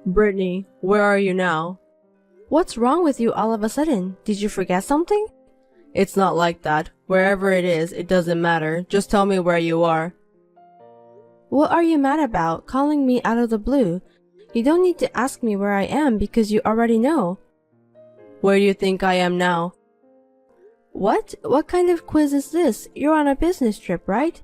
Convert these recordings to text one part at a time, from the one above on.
Brittany, where are you now? What's wrong with you all of a sudden? Did you forget something? It's not like that. Wherever it is, it doesn't matter. Just tell me where you are. What are you mad about, calling me out of the blue? You don't need to ask me where I am because you already know. Where do you think I am now? What? What kind of quiz is this? You're on a business trip, right?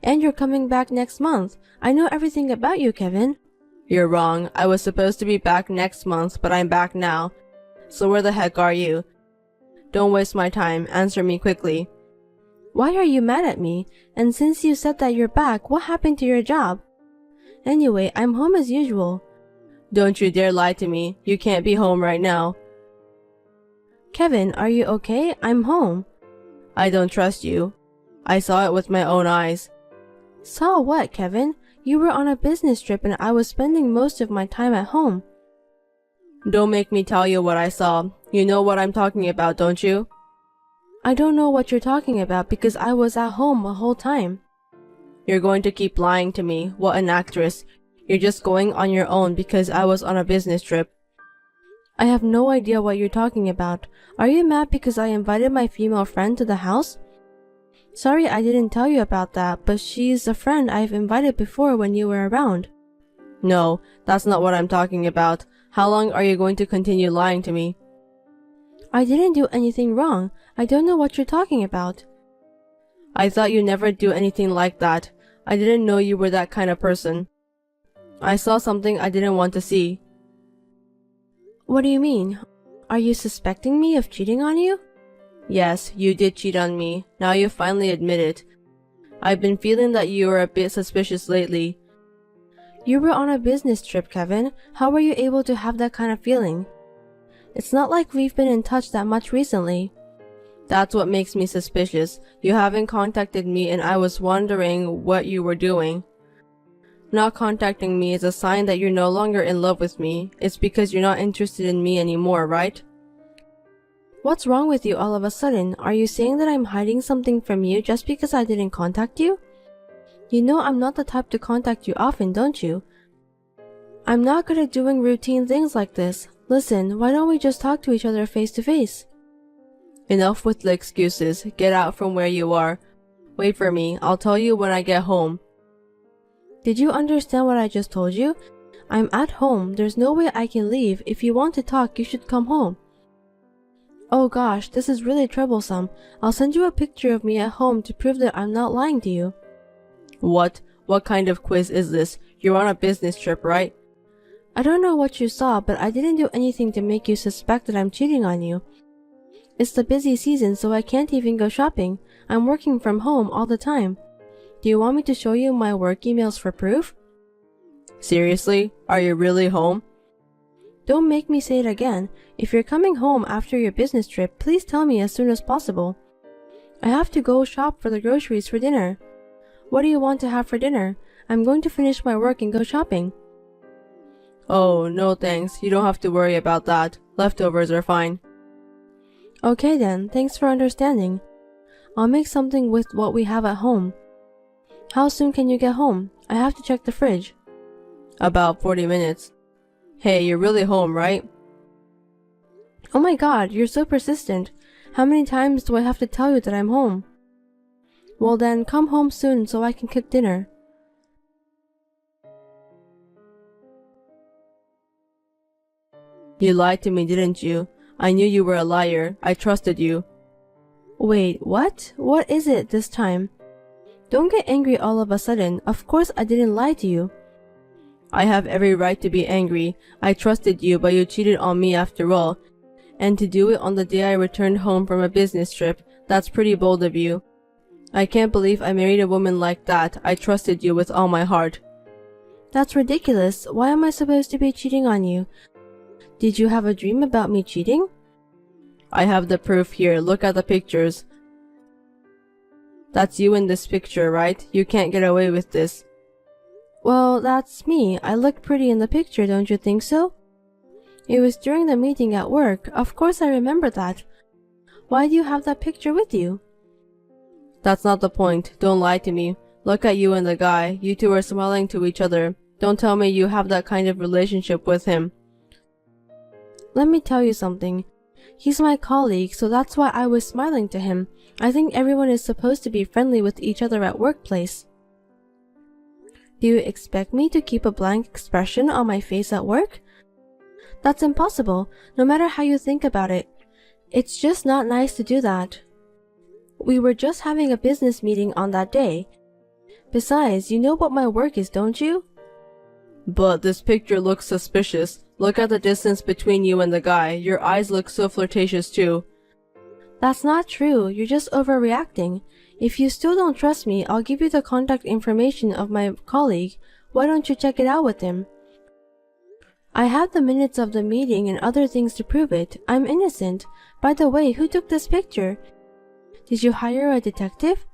And you're coming back next month. I know everything about you, Kevin. You're wrong. I was supposed to be back next month, but I'm back now. So where the heck are you? Don't waste my time. Answer me quickly. Why are you mad at me? And since you said that you're back, what happened to your job? Anyway, I'm home as usual. Don't you dare lie to me. You can't be home right now. Kevin, are you okay? I'm home. I don't trust you. I saw it with my own eyes. Saw what, Kevin? You were on a business trip and I was spending most of my time at home. Don't make me tell you what I saw. You know what I'm talking about, don't you? I don't know what you're talking about because I was at home the whole time. You're going to keep lying to me. What an actress. You're just going on your own because I was on a business trip. I have no idea what you're talking about. Are you mad because I invited my female friend to the house? Sorry I didn't tell you about that, but she's a friend I've invited before when you were around. No, that's not what I'm talking about. How long are you going to continue lying to me? I didn't do anything wrong. I don't know what you're talking about. I thought you never do anything like that. I didn't know you were that kind of person. I saw something I didn't want to see. What do you mean? Are you suspecting me of cheating on you? Yes, you did cheat on me. Now you finally admit it. I've been feeling that you are a bit suspicious lately. You were on a business trip, Kevin. How were you able to have that kind of feeling? It's not like we've been in touch that much recently. That's what makes me suspicious. You haven't contacted me and I was wondering what you were doing. Not contacting me is a sign that you're no longer in love with me. It's because you're not interested in me anymore, right? What's wrong with you all of a sudden? Are you saying that I'm hiding something from you just because I didn't contact you? You know I'm not the type to contact you often, don't you? I'm not good at doing routine things like this. Listen, why don't we just talk to each other face to face? Enough with the excuses. Get out from where you are. Wait for me. I'll tell you when I get home. Did you understand what I just told you? I'm at home. There's no way I can leave. If you want to talk, you should come home. Oh gosh, this is really troublesome. I'll send you a picture of me at home to prove that I'm not lying to you. What? What kind of quiz is this? You're on a business trip, right? I don't know what you saw, but I didn't do anything to make you suspect that I'm cheating on you. It's the busy season, so I can't even go shopping. I'm working from home all the time. Do you want me to show you my work emails for proof? Seriously? Are you really home? Don't make me say it again. If you're coming home after your business trip, please tell me as soon as possible. I have to go shop for the groceries for dinner. What do you want to have for dinner? I'm going to finish my work and go shopping. Oh, no thanks. You don't have to worry about that. Leftovers are fine. Okay then, thanks for understanding. I'll make something with what we have at home. How soon can you get home? I have to check the fridge. About 40 minutes. Hey, you're really home, right? Oh my god, you're so persistent. How many times do I have to tell you that I'm home? Well then, come home soon so I can cook dinner. You lied to me, didn't you? I knew you were a liar. I trusted you. Wait, what? What is it this time? Don't get angry all of a sudden. Of course I didn't lie to you. I have every right to be angry. I trusted you, but you cheated on me after all. And to do it on the day I returned home from a business trip, that's pretty bold of you. I can't believe I married a woman like that. I trusted you with all my heart. That's ridiculous. Why am I supposed to be cheating on you? Did you have a dream about me cheating? I have the proof here. Look at the pictures. That's you in this picture, right? You can't get away with this. Well, that's me. I look pretty in the picture, don't you think so? It was during the meeting at work. Of course I remember that. Why do you have that picture with you? That's not the point. Don't lie to me. Look at you and the guy. You two are smiling to each other. Don't tell me you have that kind of relationship with him. Let me tell you something. He's my colleague, so that's why I was smiling to him. I think everyone is supposed to be friendly with each other at workplace. Do you expect me to keep a blank expression on my face at work? That's impossible, no matter how you think about it. It's just not nice to do that. We were just having a business meeting on that day. Besides, you know what my work is, don't you? But this picture looks suspicious. Look at the distance between you and the guy. Your eyes look so flirtatious too. That's not true. You're just overreacting. If you still don't trust me, I'll give you the contact information of my colleague. Why don't you check it out with him? I have the minutes of the meeting and other things to prove it. I'm innocent. By the way, who took this picture? Did you hire a detective?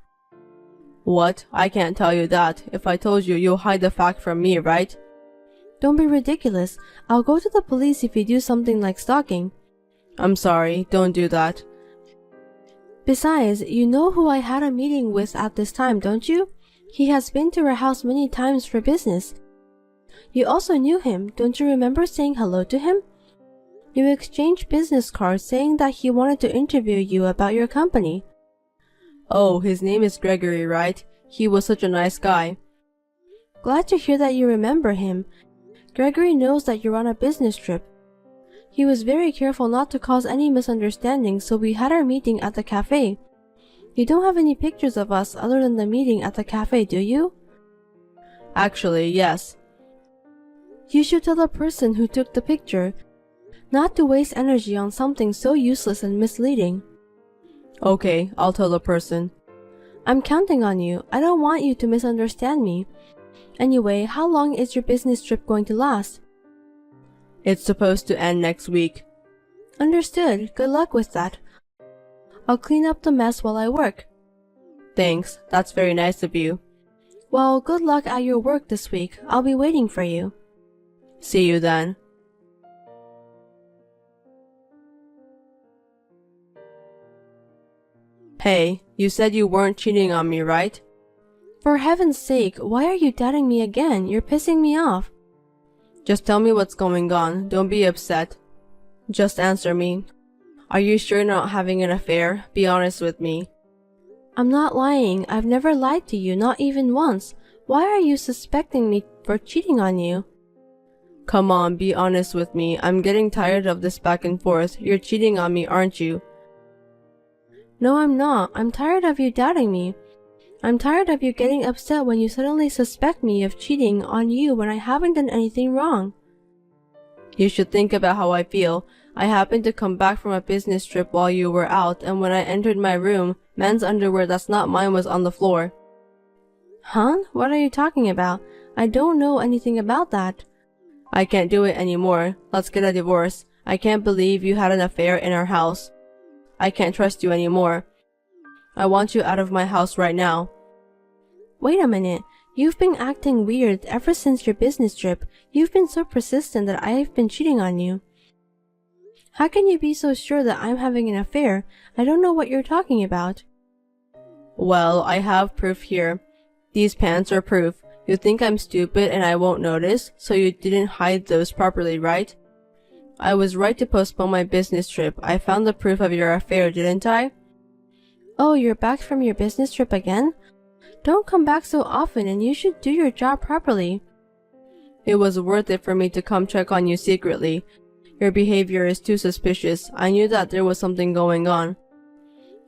What? I can't tell you that. If I told you, you'll hide the fact from me, right? Don't be ridiculous. I'll go to the police if you do something like stalking. I'm sorry, don't do that. Besides, you know who I had a meeting with at this time, don't you? He has been to our house many times for business. You also knew him. Don't you remember saying hello to him? You exchanged business cards saying that he wanted to interview you about your company. Oh, his name is Gregory, right? He was such a nice guy. Glad to hear that you remember him. Gregory knows that you're on a business trip. He was very careful not to cause any misunderstandings, so we had our meeting at the cafe. You don't have any pictures of us other than the meeting at the cafe, do you? Actually, yes. You should tell the person who took the picture not to waste energy on something so useless and misleading. Okay, I'll tell the person. I'm counting on you. I don't want you to misunderstand me. Anyway, how long is your business trip going to last? It's supposed to end next week. Understood. Good luck with that. I'll clean up the mess while I work. Thanks. That's very nice of you. Well, good luck at your work this week. I'll be waiting for you. See you then. Hey, you said you weren't cheating on me, right? For heaven's sake, why are you doubting me again? You're pissing me off. Just tell me what's going on. Don't be upset. Just answer me. Are you sure you're not having an affair? Be honest with me. I'm not lying. I've never lied to you, not even once. Why are you suspecting me for cheating on you? Come on, be honest with me. I'm getting tired of this back and forth. You're cheating on me, aren't you? No, I'm not. I'm tired of you doubting me. I'm tired of you getting upset when you suddenly suspect me of cheating on you when I haven't done anything wrong. You should think about how I feel. I happened to come back from a business trip while you were out, and when I entered my room, men's underwear that's not mine was on the floor. Huh? What are you talking about? I don't know anything about that. I can't do it anymore. Let's get a divorce. I can't believe you had an affair in our house. I can't trust you anymore. I want you out of my house right now. Wait a minute. You've been acting weird ever since your business trip. You've been so persistent that I've been cheating on you. How can you be so sure that I'm having an affair? I don't know what you're talking about. Well, I have proof here. These pants are proof. You think I'm stupid and I won't notice, so you didn't hide those properly, right? I was right to postpone my business trip. I found the proof of your affair, didn't I? Oh, you're back from your business trip again? Don't come back so often, and you should do your job properly. It was worth it for me to come check on you secretly. Your behavior is too suspicious. I knew that there was something going on.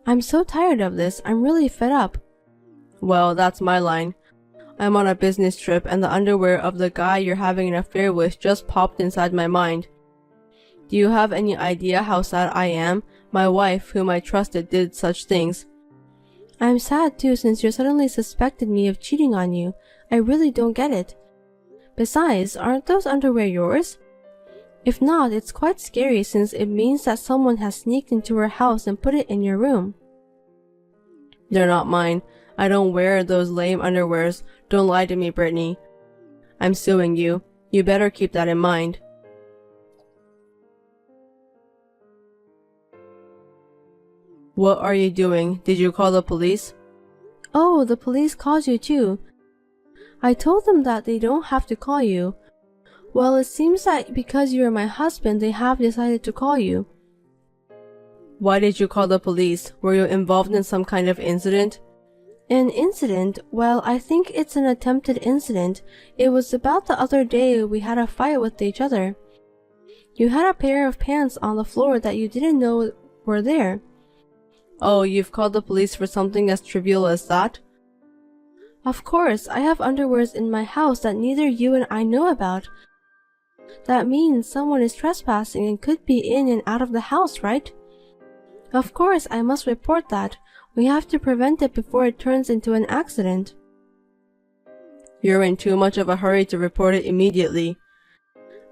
I'm so tired of this. I'm really fed up. Well, that's my line. I'm on a business trip and the underwear of the guy you're having an affair with just popped inside my mind. Do you have any idea how sad I am? My wife, whom I trusted, did such things. I'm sad too since you suddenly suspected me of cheating on you. I really don't get it. Besides, aren't those underwear yours? If not, it's quite scary since it means that someone has sneaked into our house and put it in your room. They're not mine. I don't wear those lame underwears. Don't lie to me, Brittany. I'm suing you. You better keep that in mind. What are you doing? Did you call the police? Oh, the police called you too. I told them that they don't have to call you. Well, it seems that because you're my husband, they have decided to call you. Why did you call the police? Were you involved in some kind of incident? An incident? Well, I think it's an attempted incident. It was about the other day we had a fight with each other. You had a pair of pants on the floor that you didn't know were there. Oh, you've called the police for something as trivial as that? Of course, I have underwears in my house that neither you and I know about. That means someone is trespassing and could be in and out of the house, right? Of course, I must report that. We have to prevent it before it turns into an accident. You're in too much of a hurry to report it immediately.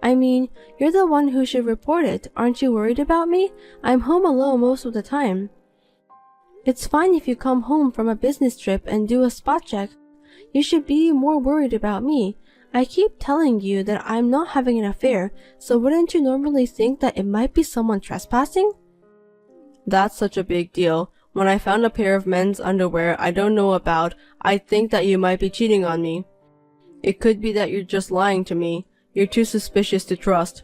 I mean, you're the one who should report it. Aren't you worried about me? I'm home alone most of the time. It's fine if you come home from a business trip and do a spot check. You should be more worried about me. I keep telling you that I'm not having an affair, so wouldn't you normally think that it might be someone trespassing? That's such a big deal. When I found a pair of men's underwear I don't know about, I think that you might be cheating on me. It could be that you're just lying to me. You're too suspicious to trust.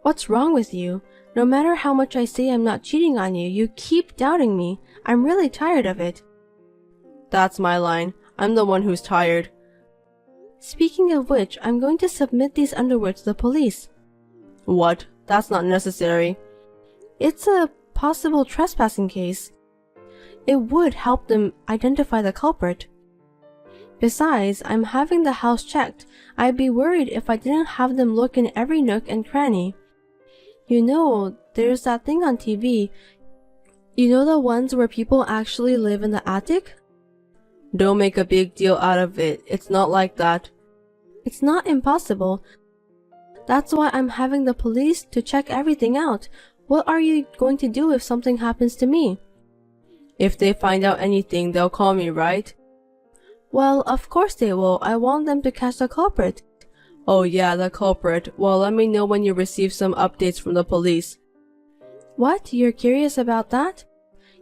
What's wrong with you? No matter how much I say I'm not cheating on you, you keep doubting me. I'm really tired of it. That's my line. I'm the one who's tired. Speaking of which, I'm going to submit these underwear to the police. What? That's not necessary. It's a possible trespassing case. It would help them identify the culprit. Besides, I'm having the house checked. I'd be worried if I didn't have them look in every nook and cranny. You know, there's that thing on TV. You know, the ones where people actually live in the attic? Don't make a big deal out of it. It's not like that. It's not impossible. That's why I'm having the police to check everything out. What are you going to do if something happens to me? If they find out anything, they'll call me, right? Well, of course they will. I want them to catch the culprit. Oh yeah, the culprit. Well, let me know when you receive some updates from the police. What? You're curious about that?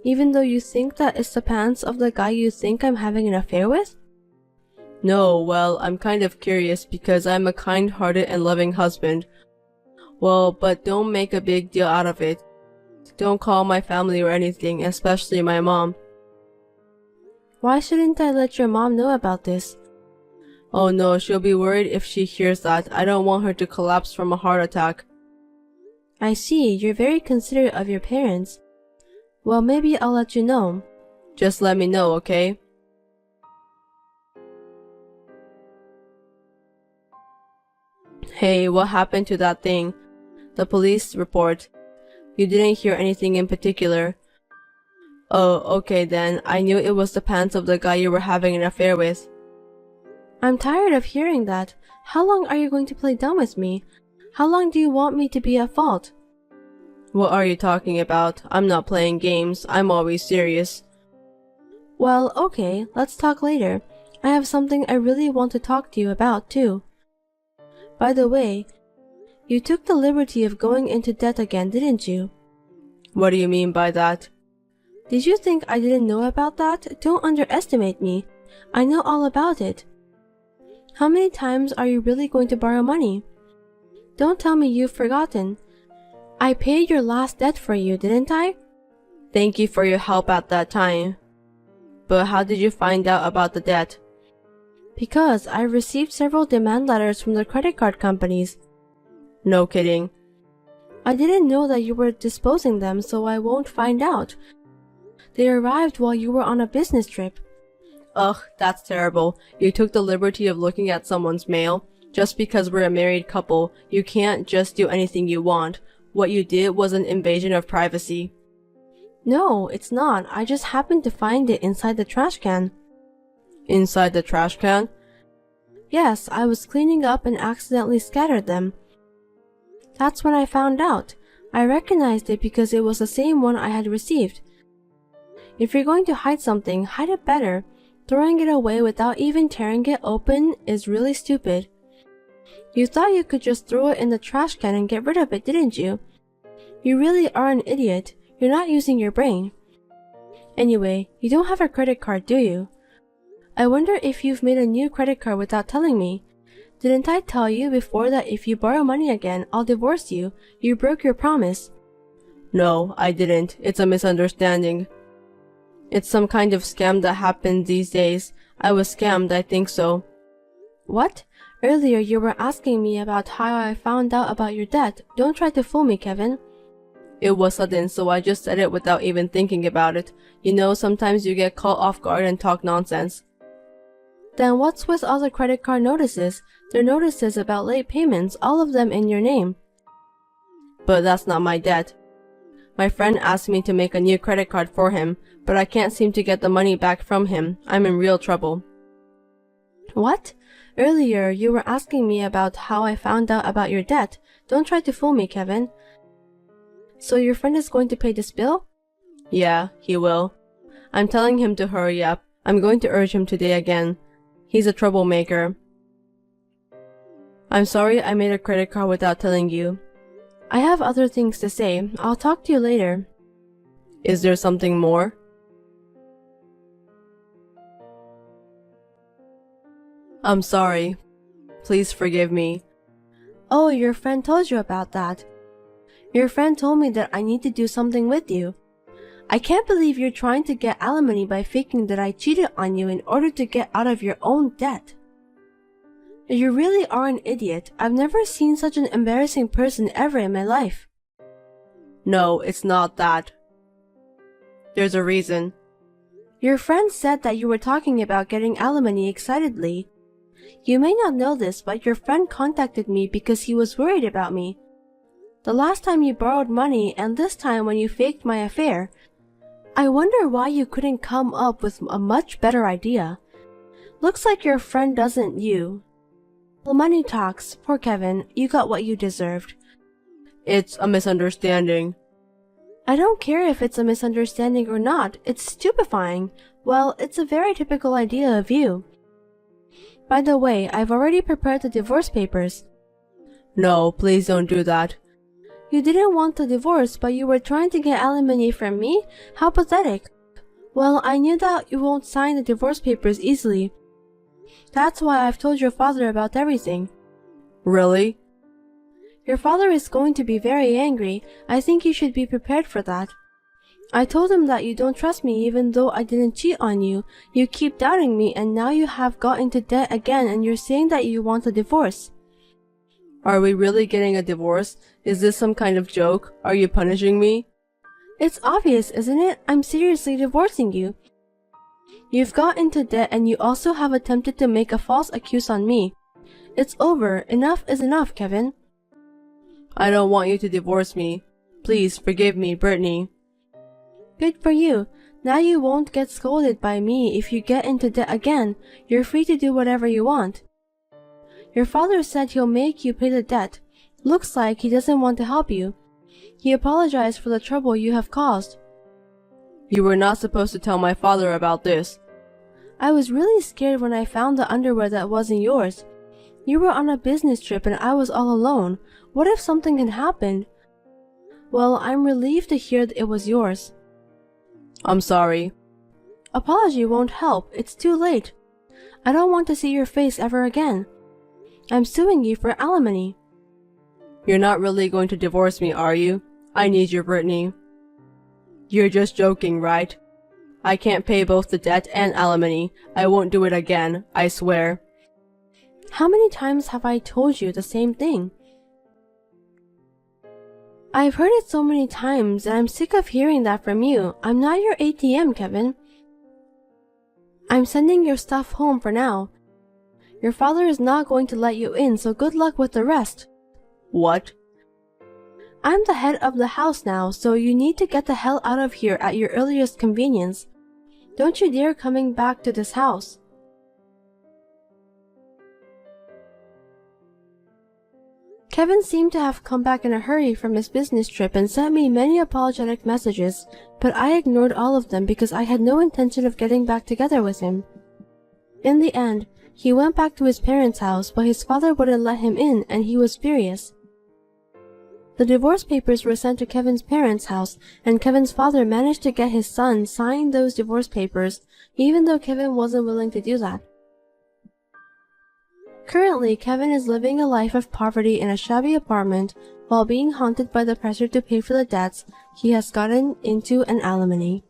Even though you think that it's the pants of the guy you think I'm having an affair with? No, well, I'm kind of curious because I'm a kind-hearted and loving husband. Well, but don't make a big deal out of it. Don't call my family or anything, especially my mom. Why shouldn't I let your mom know about this? Oh no, she'll be worried if she hears that. I don't want her to collapse from a heart attack. I see, you're very considerate of your parents. Well, maybe I'll let you know. Just let me know, okay? Hey, what happened to that thing? The police report. You didn't hear anything in particular. Oh, okay then. I knew it was the pants of the guy you were having an affair with. I'm tired of hearing that. How long are you going to play dumb with me? How long do you want me to be at fault? What are you talking about? I'm not playing games. I'm always serious. Well, okay, let's talk later. I have something I really want to talk to you about, too. By the way, you took the liberty of going into debt again, didn't you? What do you mean by that? Did you think I didn't know about that? Don't underestimate me. I know all about it. How many times are you really going to borrow money? Don't tell me you've forgotten. I paid your last debt for you, didn't I? Thank you for your help at that time. But how did you find out about the debt? Because I received several demand letters from the credit card companies. No kidding. I didn't know that you were disposing them, so I won't find out. They arrived while you were on a business trip. Ugh, that's terrible. You took the liberty of looking at someone's mail. Just because we're a married couple, you can't just do anything you want. What you did was an invasion of privacy. No, it's not. I just happened to find it inside the trash can. Inside the trash can? Yes, I was cleaning up and accidentally scattered them. That's when I found out. I recognized it because it was the same one I had received. If you're going to hide something, hide it better. Throwing it away without even tearing it open is really stupid. You thought you could just throw it in the trash can and get rid of it, didn't you? You really are an idiot. You're not using your brain. Anyway, you don't have a credit card, do you? I wonder if you've made a new credit card without telling me. Didn't I tell you before that if you borrow money again, I'll divorce you? You broke your promise. No, I didn't. It's a misunderstanding. It's some kind of scam that happens these days. I was scammed, I think so. What? Earlier you were asking me about how I found out about your debt. Don't try to fool me, Kevin. It was sudden, so I just said it without even thinking about it. You know, sometimes you get caught off guard and talk nonsense. Then what's with all the credit card notices? They're notices about late payments, all of them in your name. But that's not my debt. My friend asked me to make a new credit card for him, but I can't seem to get the money back from him. I'm in real trouble. What? Earlier you were asking me about how I found out about your debt. Don't try to fool me, Kevin. So your friend is going to pay this bill? Yeah, he will. I'm telling him to hurry up. I'm going to urge him today again. He's a troublemaker. I'm sorry I made a credit card without telling you. I have other things to say. I'll talk to you later. Is there something more? I'm sorry. Please forgive me. Oh, your friend told you about that. Your friend told me that I need to do something with you. I can't believe you're trying to get alimony by faking that I cheated on you in order to get out of your own debt. You really are an idiot. I've never seen such an embarrassing person ever in my life. No, it's not that. There's a reason. Your friend said that you were talking about getting alimony excitedly. You may not know this, but your friend contacted me because he was worried about me. The last time you borrowed money and this time when you faked my affair. I wonder why you couldn't come up with a much better idea. Looks like your friend doesn't you. Well, money talks. Poor Kevin, you got what you deserved. It's a misunderstanding. I don't care if it's a misunderstanding or not. It's stupefying. Well, it's a very typical idea of you. By the way, I've already prepared the divorce papers. No, please don't do that. You didn't want the divorce, but you were trying to get alimony from me? How pathetic. Well, I knew that you won't sign the divorce papers easily. That's why I've told your father about everything. Really? Your father is going to be very angry. I think you should be prepared for that. I told him that you don't trust me even though I didn't cheat on you. You keep doubting me and now you have got into debt again and you're saying that you want a divorce. Are we really getting a divorce? Is this some kind of joke? Are you punishing me? It's obvious, isn't it? I'm seriously divorcing you. You've got into debt and you also have attempted to make a false accuse on me. It's over. Enough is enough, Kevin. I don't want you to divorce me. Please forgive me, Brittany. Good for you. Now you won't get scolded by me if you get into debt again. You're free to do whatever you want. Your father said he'll make you pay the debt. Looks like he doesn't want to help you. He apologized for the trouble you have caused. You were not supposed to tell my father about this. I was really scared when I found the underwear that wasn't yours. You were on a business trip and I was all alone. What if something had happened? Well, I'm relieved to hear that it was yours. I'm sorry. Apology won't help. It's too late. I don't want to see your face ever again. I'm suing you for alimony. You're not really going to divorce me, are you? I need you, Brittany. You're just joking, right? I can't pay both the debt and alimony. I won't do it again, I swear. How many times have I told you the same thing? I've heard it so many times and I'm sick of hearing that from you. I'm not your ATM, Kevin. I'm sending your stuff home for now. Your father is not going to let you in, so good luck with the rest. What? I'm the head of the house now, so you need to get the hell out of here at your earliest convenience. Don't you dare coming back to this house. Kevin seemed to have come back in a hurry from his business trip and sent me many apologetic messages, but I ignored all of them because I had no intention of getting back together with him. In the end, he went back to his parents' house, but his father wouldn't let him in and he was furious. The divorce papers were sent to Kevin's parents' house, and Kevin's father managed to get his son sign those divorce papers, even though Kevin wasn't willing to do that. Currently, Kevin is living a life of poverty in a shabby apartment while being haunted by the pressure to pay for the debts he has gotten into and alimony.